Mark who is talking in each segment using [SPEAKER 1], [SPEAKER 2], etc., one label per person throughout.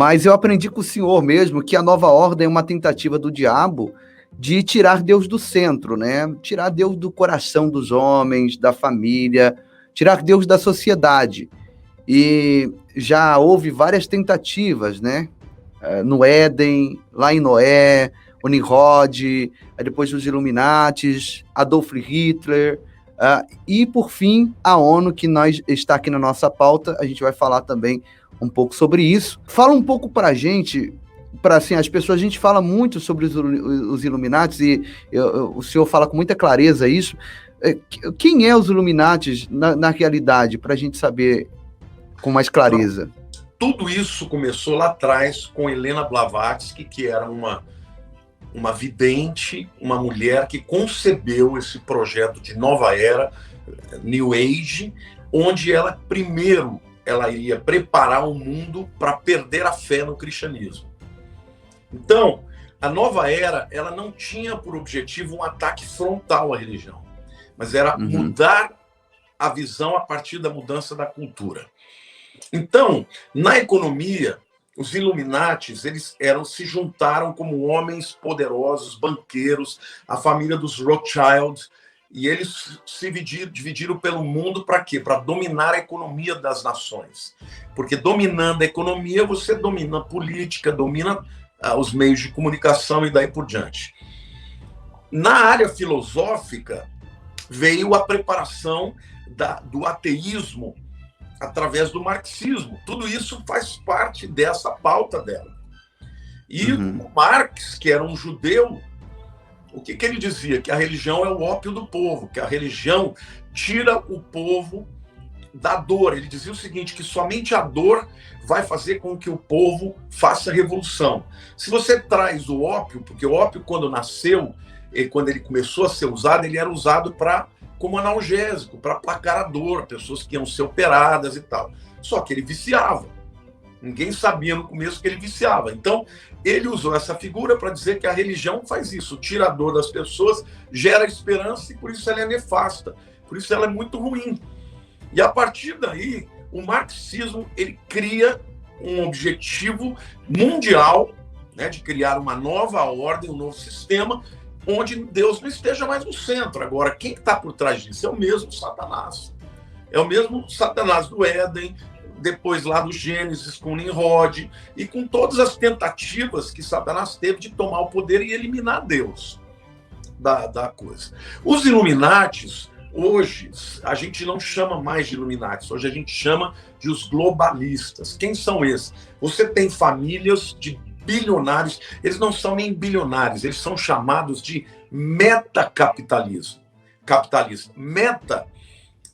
[SPEAKER 1] Mas eu aprendi com o senhor mesmo que a nova ordem é uma tentativa do diabo de tirar Deus do centro, né? Tirar Deus do coração dos homens, da família, tirar Deus da sociedade. E já houve várias tentativas, né? No Éden, lá em Noé, o Nimrod, depois os Illuminatis, Adolf Hitler, e por fim a ONU, que está aqui na nossa pauta. A gente vai falar também um pouco sobre isso. Fala um pouco para a gente, para assim, as pessoas, a gente fala muito sobre os Illuminatis e o senhor fala com muita clareza isso. Quem é os Illuminatis na realidade, para a gente saber com mais clareza?
[SPEAKER 2] Tudo isso começou lá atrás com Helena Blavatsky, que era uma vidente, uma mulher que concebeu esse projeto de nova era, New Age, onde ela iria preparar o mundo para perder a fé no cristianismo. Então, a nova era, ela não tinha por objetivo um ataque frontal à religião, mas era mudar a visão a partir da mudança da cultura. Então, na economia, os Illuminatis, eles se juntaram como homens poderosos, banqueiros, a família dos Rothschild, e eles se dividiram pelo mundo para quê? Para dominar a economia das nações. Porque dominando a economia, você domina a política, domina os meios de comunicação e daí por diante. Na área filosófica, veio a preparação do ateísmo através do marxismo. Tudo isso faz parte dessa pauta dela. E o Marx, que era um judeu, o que ele dizia? Que a religião é o ópio do povo, que a religião tira o povo da dor. Ele dizia o seguinte, que somente a dor vai fazer com que o povo faça revolução. Se você traz o ópio, porque o ópio, quando nasceu, quando ele começou a ser usado, ele era usado como analgésico, para aplacar a dor, pessoas que iam ser operadas e tal. Só que ele viciava. Ninguém sabia no começo que ele viciava. Então, ele usou essa figura para dizer que a religião faz isso, tira a dor das pessoas, gera esperança e por isso ela é nefasta. Por isso ela é muito ruim. E a partir daí, o marxismo, ele cria um objetivo mundial, né, de criar uma nova ordem, um novo sistema, onde Deus não esteja mais no centro. Agora, quem está por trás disso? É o mesmo Satanás. É o mesmo Satanás do Éden, depois lá do Gênesis com Nimrod, e com todas as tentativas que Satanás teve de tomar o poder e eliminar Deus da coisa. Os Illuminatis, hoje, a gente não chama mais de Illuminatis, hoje a gente chama de os globalistas. Quem são esses? Você tem famílias de bilionários, eles não são nem bilionários, eles são chamados de metacapitalismo. Capitalista. Meta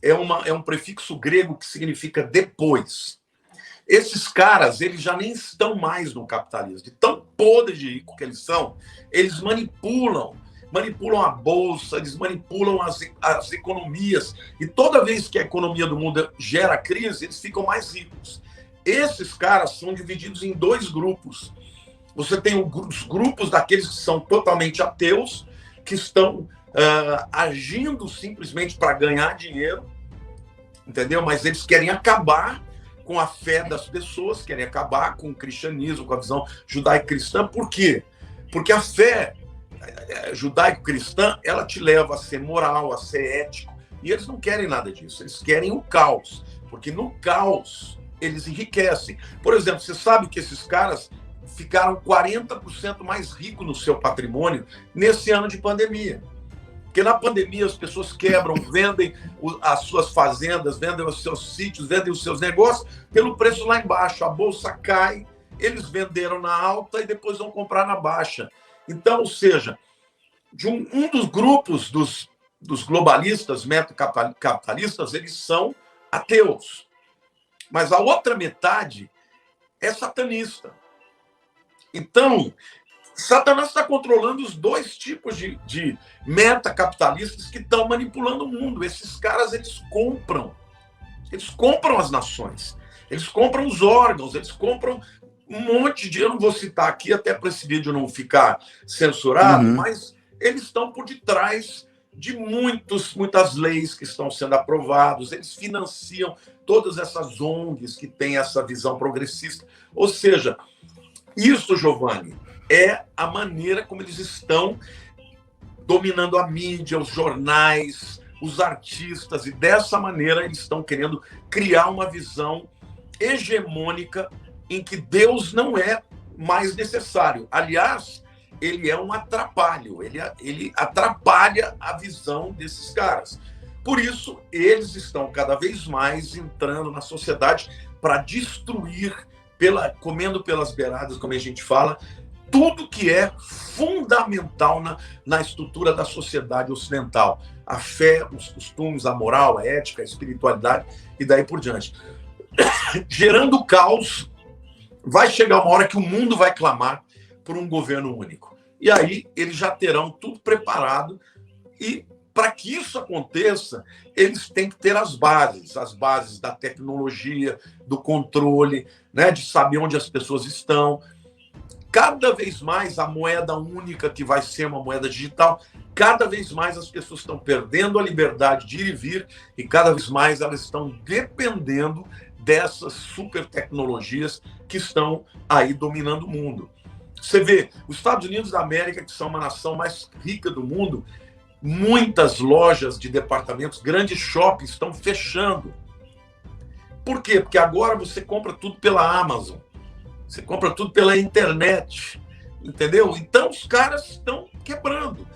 [SPEAKER 2] é um prefixo grego que significa depois. Esses caras, eles já nem estão mais no capitalismo. De tão podres de rico que eles são, eles manipulam a bolsa, eles manipulam as economias. E toda vez que a economia do mundo gera crise, eles ficam mais ricos. Esses caras são divididos em dois grupos. Você tem os grupos daqueles que são totalmente ateus, que estão agindo simplesmente para ganhar dinheiro, entendeu? Mas eles querem acabar com a fé das pessoas, querem acabar com o cristianismo, com a visão judaico-cristã. Por quê? Porque a fé judaico-cristã, ela te leva a ser moral, a ser ético, e eles não querem nada disso, eles querem o caos, porque no caos eles enriquecem. Por exemplo, você sabe que esses caras ficaram 40% mais ricos no seu patrimônio nesse ano de pandemia. Porque na pandemia as pessoas quebram, vendem as suas fazendas, vendem os seus sítios, vendem os seus negócios pelo preço lá embaixo. A bolsa cai, eles venderam na alta e depois vão comprar na baixa. Então, ou seja, de um dos grupos dos globalistas, metacapitalistas, eles são ateus. Mas a outra metade é satanista. Então, Satanás está controlando os dois tipos de metacapitalistas que estão manipulando o mundo. Esses caras, eles compram as nações, eles compram os órgãos, eles compram um monte de... Eu não vou citar aqui, até para esse vídeo não ficar censurado, mas eles estão por detrás de muitas leis que estão sendo aprovadas, eles financiam todas essas ONGs que têm essa visão progressista. Ou seja, Isso, Giovanni, é a maneira como eles estão dominando a mídia, os jornais, os artistas, e dessa maneira eles estão querendo criar uma visão hegemônica em que Deus não é mais necessário. Aliás, ele é um atrapalho, ele atrapalha a visão desses caras. Por isso, eles estão cada vez mais entrando na sociedade para destruir, comendo pelas beiradas, como a gente fala, tudo que é fundamental na estrutura da sociedade ocidental. A fé, os costumes, a moral, a ética, a espiritualidade e daí por diante. Gerando caos, vai chegar uma hora que o mundo vai clamar por um governo único. E aí eles já terão tudo preparado, e para que isso aconteça, eles têm que ter as bases da tecnologia, do controle, né, de saber onde as pessoas estão. Cada vez mais a moeda única, que vai ser uma moeda digital, cada vez mais as pessoas estão perdendo a liberdade de ir e vir, e cada vez mais elas estão dependendo dessas super tecnologias que estão aí dominando o mundo. Você vê, os Estados Unidos da América, que são uma nação mais rica do mundo, muitas lojas de departamentos, grandes shoppings estão fechando. Por quê? Porque agora você compra tudo pela Amazon. Você compra tudo pela internet, entendeu? Então, os caras estão quebrando.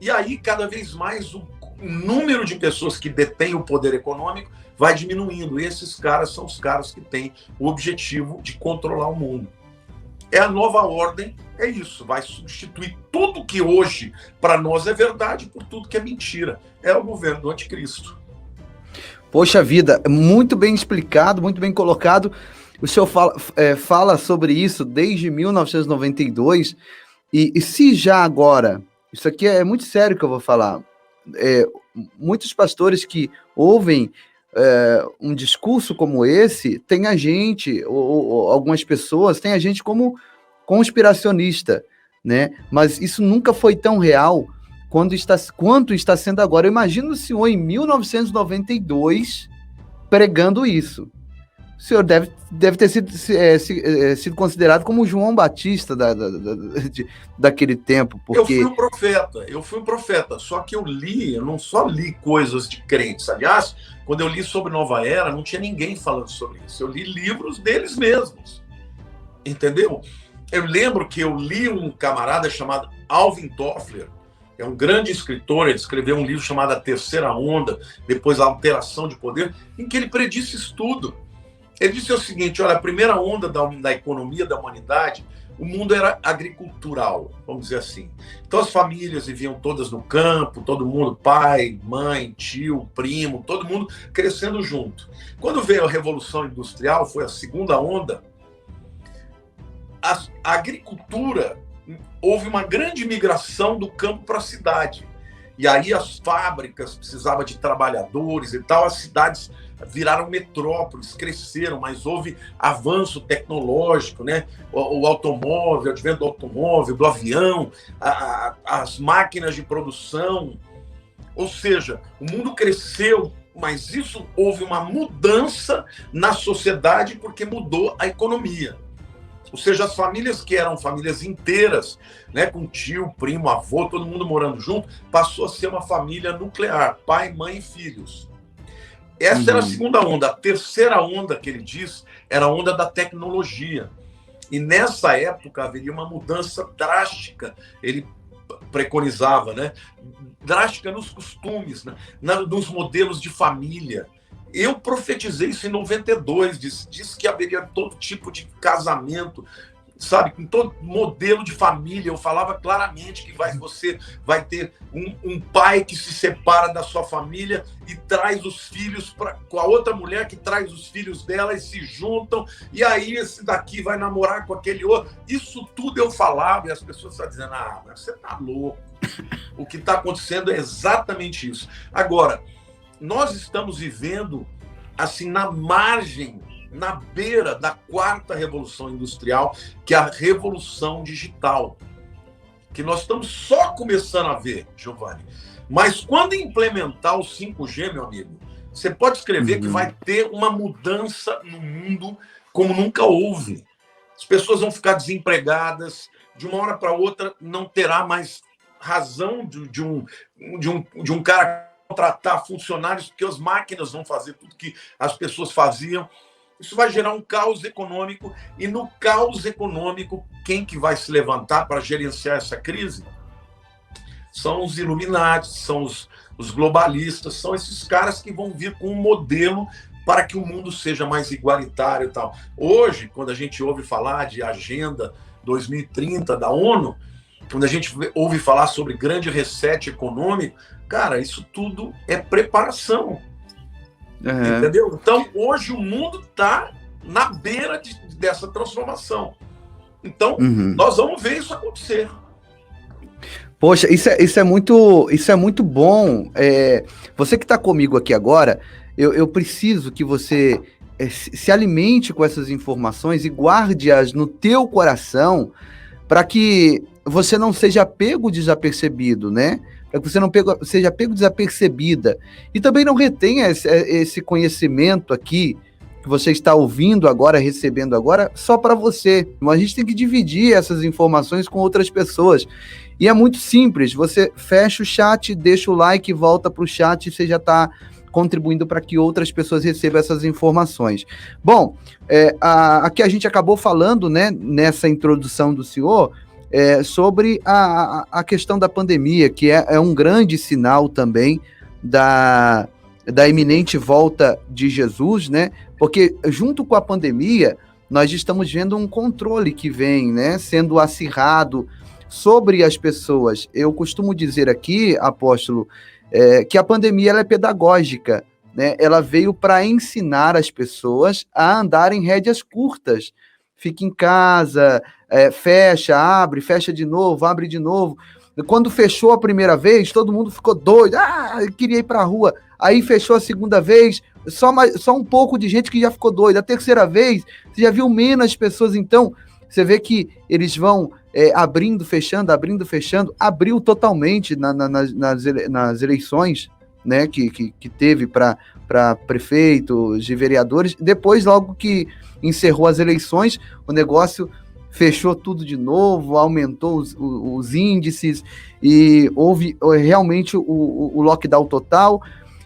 [SPEAKER 2] E aí, cada vez mais, o número de pessoas que detêm o poder econômico vai diminuindo. E esses caras são os caras que têm o objetivo de controlar o mundo. É a nova ordem, é isso. Vai substituir tudo que hoje, para nós, é verdade por tudo que é mentira. É o governo do anticristo.
[SPEAKER 1] Poxa vida, muito bem explicado, muito bem colocado. O senhor fala sobre isso desde 1992, e se já agora, isso aqui é muito sério que eu vou falar, muitos pastores que ouvem um discurso como esse, tem a gente, ou algumas pessoas, tem a gente como conspiracionista, né? Mas isso nunca foi tão real quanto está sendo agora. Eu imagino o senhor em 1992 pregando isso. O senhor deve ter sido considerado como João Batista daquele tempo. Porque...
[SPEAKER 2] Eu fui um profeta, só que eu não só li coisas de crentes. Aliás, quando eu li sobre Nova Era, não tinha ninguém falando sobre isso. Eu li livros deles mesmos, entendeu? Eu lembro que eu li um camarada chamado Alvin Toffler, é um grande escritor, ele escreveu um livro chamado A Terceira Onda, depois A Alteração de Poder, em que ele predisse isso tudo. Ele disse o seguinte, olha, a primeira onda da economia da humanidade, o mundo era agricultural, vamos dizer assim. Então as famílias viviam todas no campo, todo mundo, pai, mãe, tio, primo, todo mundo crescendo junto. Quando veio a Revolução Industrial, foi a segunda onda, a agricultura, houve uma grande migração do campo para a cidade. E aí as fábricas precisavam de trabalhadores e tal, as cidades viraram metrópoles, cresceram, mas houve avanço tecnológico, né? O automóvel, o advento do automóvel, do avião, as máquinas de produção. Ou seja, o mundo cresceu, mas isso houve uma mudança na sociedade porque mudou a economia. Ou seja, as famílias que eram famílias inteiras, né, com tio, primo, avô, todo mundo morando junto, passou a ser uma família nuclear, pai, mãe e filhos. Essa era a segunda onda. A terceira onda, que ele diz, era a onda da tecnologia. E nessa época haveria uma mudança drástica, ele preconizava, né? Drástica nos costumes, né? Nos modelos de família. Eu profetizei isso em 92, disse que haveria todo tipo de casamento, sabe, com todo modelo de família. Eu falava claramente que você vai ter um pai que se separa da sua família e traz os filhos com a outra mulher que traz os filhos dela e se juntam, e aí esse daqui vai namorar com aquele outro. Isso tudo eu falava e as pessoas estão dizendo, você tá louco. O que está acontecendo é exatamente isso. Agora, nós estamos vivendo assim na margem, na beira da quarta revolução industrial, que é a revolução digital, que nós estamos só começando a ver, Giovanni. Mas quando implementar o 5G, meu amigo, você pode escrever que vai ter uma mudança no mundo como nunca houve. as pessoas vão ficar desempregadas, de uma hora para outra não terá mais razão de um cara contratar funcionários, porque as máquinas vão fazer tudo que as pessoas faziam. Isso vai gerar um caos econômico, e no caos econômico, quem que vai se levantar para gerenciar essa crise? São os Illuminati, são os globalistas, são esses caras que vão vir com um modelo para que o mundo seja mais igualitário e tal. Hoje, quando a gente ouve falar de Agenda 2030 da ONU, quando a gente ouve falar sobre grande reset econômico, cara, isso tudo é preparação. Uhum. Entendeu? Então, hoje o mundo está na beira dessa transformação. Então, nós vamos ver isso acontecer.
[SPEAKER 1] Poxa, isso é muito bom. Você que está comigo aqui agora, eu preciso que você se alimente com essas informações e guarde-as no teu coração, para que você não seja pego desapercebido, né? Para que você não seja pego desapercebida. E também não retenha esse conhecimento aqui que você está ouvindo agora, recebendo agora, só para você. A gente tem que dividir essas informações com outras pessoas. E é muito simples, você fecha o chat, deixa o like, volta para o chat e você já está contribuindo para que outras pessoas recebam essas informações. Bom, aqui a gente acabou falando, né, nessa introdução do senhor, sobre a questão da pandemia, que é um grande sinal também da iminente volta de Jesus, né? Porque junto com a pandemia, nós estamos vendo um controle que vem, né, sendo acirrado sobre as pessoas. Eu costumo dizer aqui, apóstolo, que a pandemia ela é pedagógica, né? Ela veio para ensinar as pessoas a andar em rédeas curtas. Fica em casa, fecha, abre, fecha de novo, abre de novo. Quando fechou a primeira vez, todo mundo ficou doido. Queria ir para a rua. Aí fechou a segunda vez, só um pouco de gente que já ficou doida. A terceira vez, você já viu menos pessoas. Então, você vê que eles vão abrindo, fechando. Abriu totalmente nas eleições, né, que teve para prefeitos e vereadores. Depois, logo que encerrou as eleições, o negócio fechou tudo de novo, aumentou os índices e houve realmente o lockdown total.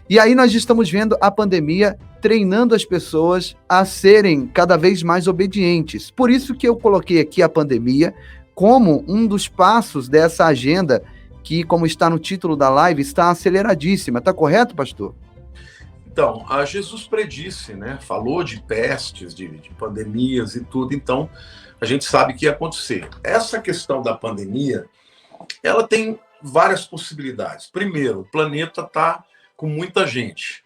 [SPEAKER 1] E aí nós estamos vendo a pandemia treinando as pessoas a serem cada vez mais obedientes. Por isso que eu coloquei aqui a pandemia como um dos passos dessa agenda que, como está no título da live, está aceleradíssima. Está correto, pastor?
[SPEAKER 2] Então, Jesus predisse, né? Falou de pestes, de pandemias e tudo, então a gente sabe que ia acontecer. Essa questão da pandemia, ela tem várias possibilidades. Primeiro, o planeta está com muita gente,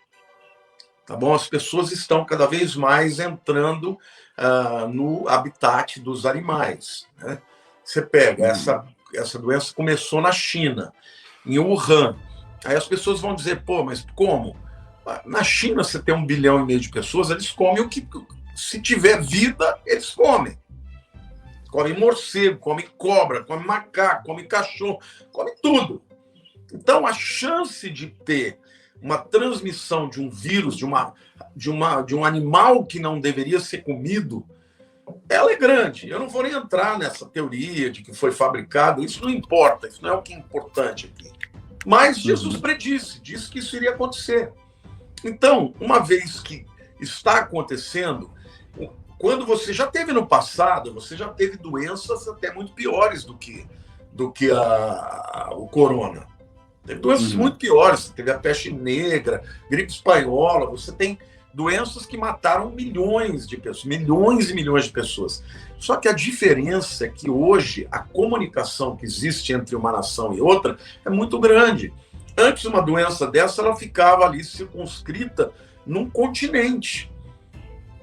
[SPEAKER 2] tá bom? As pessoas estão cada vez mais entrando no habitat dos animais, né? Você pega, essa doença começou na China, em Wuhan. Aí as pessoas vão dizer, pô, mas como? Na China você tem 1,5 bilhão de pessoas, eles comem o que, se tiver vida, eles comem. Comem morcego, comem cobra, comem macaco, comem cachorro, comem tudo. Então a chance de ter uma transmissão de um vírus, de um animal que não deveria ser comido, ela é grande. Eu não vou nem entrar nessa teoria de que foi fabricado, isso não importa, isso não é o que é importante aqui. Mas Jesus predisse, disse que isso iria acontecer. Então, uma vez que está acontecendo, quando você já teve no passado, você já teve doenças até muito piores do que o corona. Teve doenças muito piores, você teve a peste negra, gripe espanhola, você tem doenças que mataram milhões de pessoas, milhões e milhões de pessoas. Só que a diferença é que hoje a comunicação que existe entre uma nação e outra é muito grande. Antes, uma doença dessa, ela ficava ali circunscrita num continente.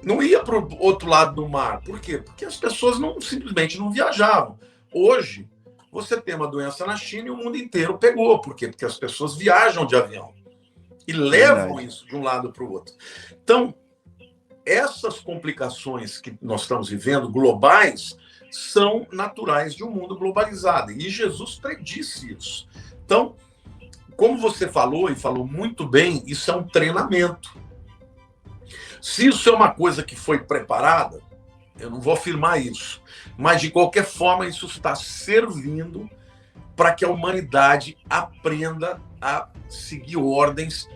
[SPEAKER 2] Não ia para o outro lado do mar. Por quê? Porque as pessoas simplesmente não viajavam. Hoje, você tem uma doença na China e o mundo inteiro pegou. Por quê? Porque as pessoas viajam de avião e levam isso de um lado para o outro. Então, essas complicações que nós estamos vivendo, globais, são naturais de um mundo globalizado. E Jesus predisse isso. Então, como você falou, e falou muito bem, isso é um treinamento. Se isso é uma coisa que foi preparada, Eu não vou afirmar isso. Mas, de qualquer forma, isso está servindo para que a humanidade aprenda a seguir ordens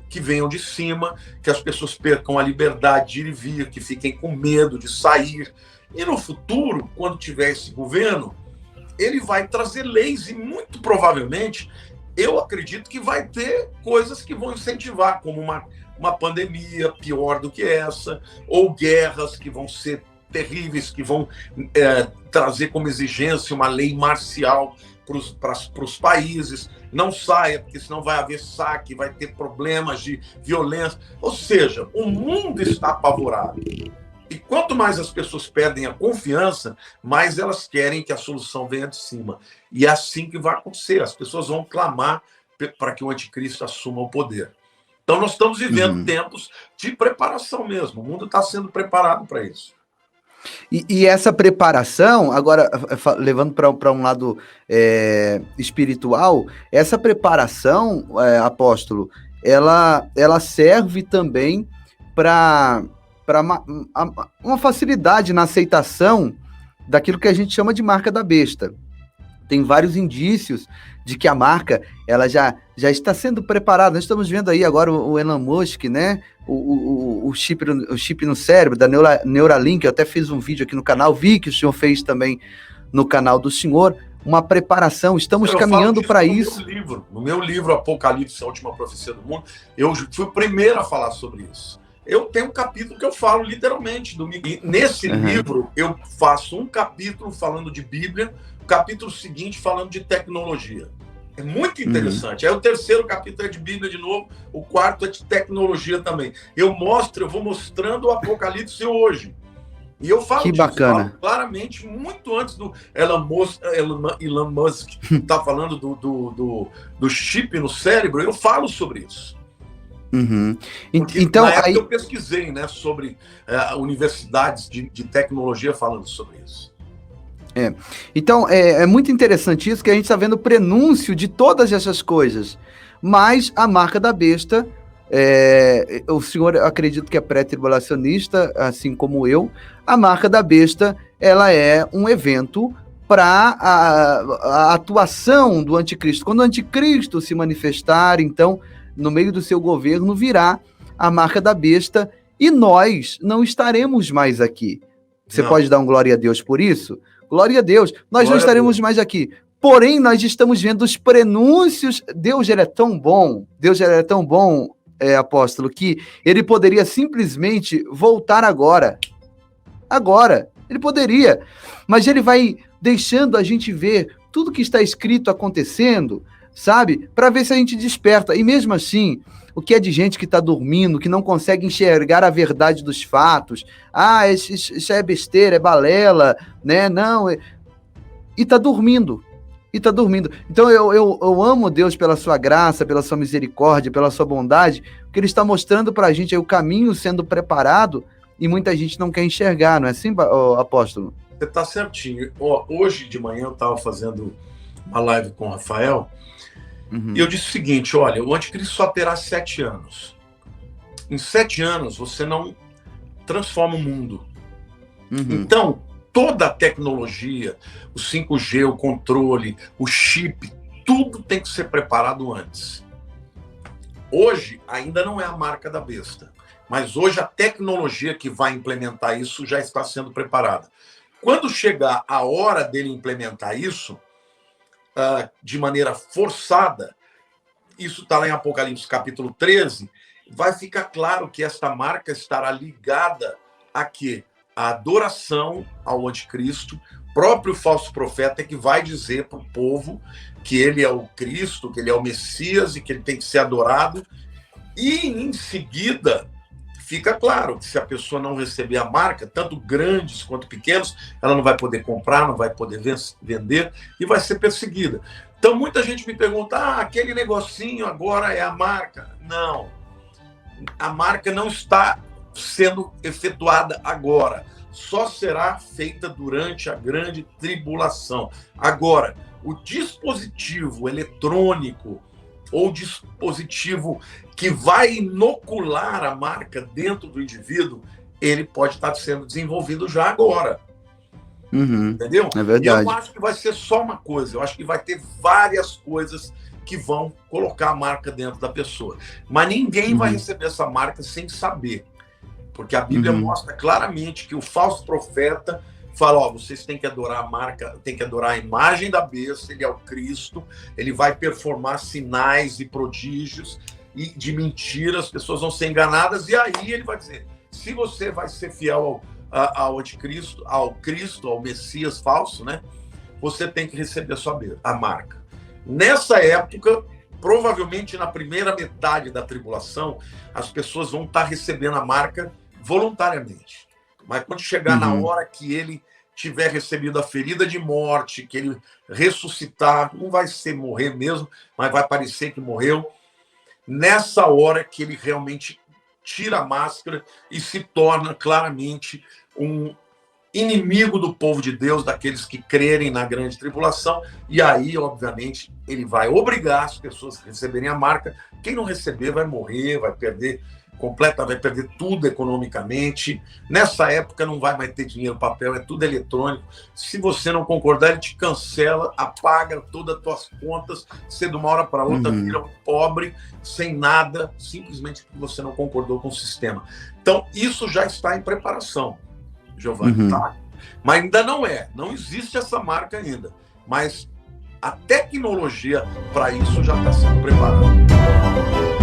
[SPEAKER 2] que venham de cima, que as pessoas percam a liberdade de ir e vir, que fiquem com medo de sair. E no futuro, quando tiver esse governo, ele vai trazer leis e, muito provavelmente, eu acredito que vai ter coisas que vão incentivar, como uma pandemia pior do que essa, ou guerras que vão ser terríveis, que vão trazer como exigência uma lei marcial para os países. Não saia, porque senão vai haver saque, vai ter problemas de violência. Ou seja, o mundo está apavorado. E quanto mais as pessoas perdem a confiança, mais elas querem que a solução venha de cima. E é assim que vai acontecer. As pessoas vão clamar para que o anticristo assuma o poder. Então, nós estamos vivendo tempos de preparação mesmo. O mundo está sendo preparado para isso.
[SPEAKER 1] E essa preparação, agora, levando para um lado espiritual, essa preparação, apóstolo, ela serve também para uma facilidade na aceitação daquilo que a gente chama de marca da besta. Tem vários indícios de que a marca ela já está sendo preparada. Nós estamos vendo aí agora o Elon Musk, né? O chip no cérebro da Neuralink. Eu até fiz um vídeo aqui no canal, vi que o senhor fez também no canal do senhor. Uma preparação, estamos caminhando para isso.
[SPEAKER 2] No meu livro Apocalipse, a Última Profecia do Mundo, eu fui o primeiro a falar sobre isso. Eu tenho um capítulo que eu falo literalmente. E nesse livro, eu faço um capítulo falando de Bíblia, o capítulo seguinte falando de tecnologia. É muito interessante. Aí o terceiro capítulo é de Bíblia de novo, o quarto é de tecnologia também. Eu vou mostrando o Apocalipse hoje. E eu falo
[SPEAKER 1] que bacana.
[SPEAKER 2] Falo claramente, muito antes do Elon Musk tá falando do chip no cérebro, eu falo sobre isso.
[SPEAKER 1] Então,
[SPEAKER 2] na época eu pesquisei, né, sobre universidades de tecnologia falando sobre isso.
[SPEAKER 1] Então, é muito interessante isso, que a gente está vendo o prenúncio de todas essas coisas. Mas a marca da besta, o senhor, acredito que é pré-tribulacionista, assim como eu, a marca da besta, ela é um evento para a atuação do anticristo. Quando o anticristo se manifestar, então, no meio do seu governo, virá a marca da besta e nós não estaremos mais aqui. Você pode dar um glória a Deus por isso? Glória a Deus. Nós não estaremos mais aqui. Porém, nós estamos vendo os prenúncios. Deus, ele é tão bom. Deus, ele é tão bom, apóstolo, que ele poderia simplesmente voltar agora. Agora. Ele poderia. Mas ele vai deixando a gente ver tudo que está escrito acontecendo, sabe? Para ver se a gente desperta. E mesmo assim, o que é de gente que está dormindo, que não consegue enxergar a verdade dos fatos. Isso é besteira, é balela, né? Não. E está dormindo. Então eu amo Deus pela sua graça, pela sua misericórdia, pela sua bondade, porque ele está mostrando para a gente aí o caminho sendo preparado e muita gente não quer enxergar, não é assim, apóstolo?
[SPEAKER 2] Você está certinho. Hoje de manhã eu estava fazendo uma live com o Rafael. E eu disse o seguinte, olha, o anticristo só terá 7 anos. Em 7 anos, você não transforma o mundo. Então, toda a tecnologia, o 5G, o controle, o chip, tudo tem que ser preparado antes. Hoje, ainda não é a marca da besta. Mas hoje, a tecnologia que vai implementar isso já está sendo preparada. Quando chegar a hora dele implementar isso, de maneira forçada, isso está lá em Apocalipse capítulo 13, vai ficar claro que esta marca estará ligada a quê? A adoração ao anticristo, próprio falso profeta que vai dizer para o povo que ele é o Cristo, que ele é o Messias e que ele tem que ser adorado. E em seguida fica claro que se a pessoa não receber a marca, tanto grandes quanto pequenos, ela não vai poder comprar, não vai poder vender e vai ser perseguida. Então muita gente me pergunta, aquele negocinho agora é a marca. Não, a marca não está sendo efetuada agora, só será feita durante a grande tribulação. Agora, o dispositivo eletrônico ou dispositivo que vai inocular a marca dentro do indivíduo, ele pode estar sendo desenvolvido já agora.
[SPEAKER 1] Uhum.
[SPEAKER 2] Entendeu?
[SPEAKER 1] É
[SPEAKER 2] E
[SPEAKER 1] verdade.
[SPEAKER 2] eu não acho que vai ser só uma coisa, eu acho que vai ter várias coisas que vão colocar a marca dentro da pessoa. Mas ninguém vai receber essa marca sem saber. Porque a Bíblia mostra claramente que o falso profeta fala, ó, vocês têm que adorar a marca, têm que adorar a imagem da besta, ele é o Cristo, ele vai performar sinais e prodígios e de mentiras, as pessoas vão ser enganadas, e aí ele vai dizer, se você vai ser fiel ao anticristo, ao Cristo, ao Messias falso, né? Você tem que receber a marca. Nessa época, provavelmente na primeira metade da tribulação, as pessoas vão estar recebendo a marca voluntariamente. Mas quando chegar na hora que ele tiver recebido a ferida de morte, que ele ressuscitar, não vai ser morrer mesmo, mas vai parecer que morreu, nessa hora que ele realmente tira a máscara e se torna claramente um inimigo do povo de Deus, daqueles que crerem na grande tribulação, e aí, obviamente, ele vai obrigar as pessoas a receberem a marca. Quem não receber vai morrer, vai perder tudo economicamente. Nessa época não vai mais ter dinheiro, papel, é tudo eletrônico. Se você não concordar, ele te cancela, apaga todas as tuas contas, você de uma hora para outra vira um pobre, sem nada, simplesmente porque você não concordou com o sistema. Então, isso já está em preparação, Giovanni, tá? Mas ainda não existe essa marca ainda. Mas a tecnologia para isso já está sendo preparada.